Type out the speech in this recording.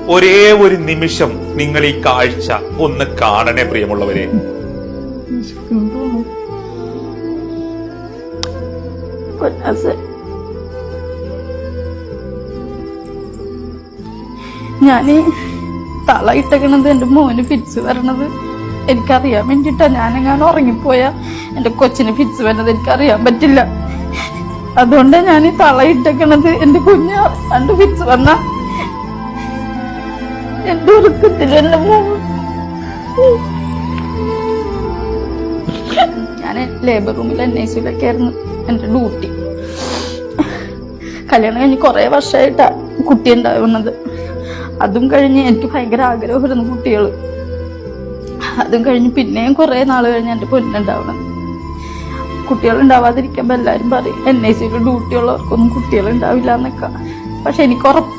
ഒരേ ഒരു നിമിഷം നിങ്ങൾ ഈ കാഴ്ച ഒന്ന് കാണണേ പ്രിയമുള്ളവരെ. ഞാന് തള ഇട്ടേക്കണത് എന്റെ മോന് ഫിറ്റ്സ് വരണത് എനിക്കറിയാൻ വേണ്ടിട്ടാ. ഞാനെങ്ങാനും ഉറങ്ങിപ്പോയാ എന്റെ കൊച്ചിന് ഫിറ്റ്സ് വരുന്നത് എനിക്കറിയാൻ പറ്റില്ല. അതുകൊണ്ടാ ഞാൻ ഈ തള ഇട്ടേക്കണത്. എന്റെ കുഞ്ഞ് രണ്ട് ഫിറ്റ്സ് വന്ന എന്റെ ഉറക്കത്തിൽ എന്റെ മോൻ. ഞാൻ ലേബർ റൂമിൽ NICU-ലൊക്കെ ആയിരുന്നു എന്റെ ഡ്യൂട്ടി. കല്യാണം കഴിഞ്ഞ് കുറെ വർഷമായിട്ടാ കുട്ടി ഉണ്ടാവുന്നത്. അതും കഴിഞ്ഞ് എനിക്ക് ഭയങ്കര ആഗ്രഹമായിരുന്നു കുട്ടികള്. അതും കഴിഞ്ഞ് പിന്നെയും കുറെ നാള് കഴിഞ്ഞ് എന്റെ പൊന്നുണ്ടാവണം. കുട്ടികൾ ഉണ്ടാവാതിരിക്കുമ്പോ എല്ലാരും പറയും NICU-ല് ഡ്യൂട്ടി ഉള്ളവർക്കൊന്നും കുട്ടികൾ ഉണ്ടാവില്ല എന്നൊക്കെ. പക്ഷെ എനിക്ക് ഉറപ്പായി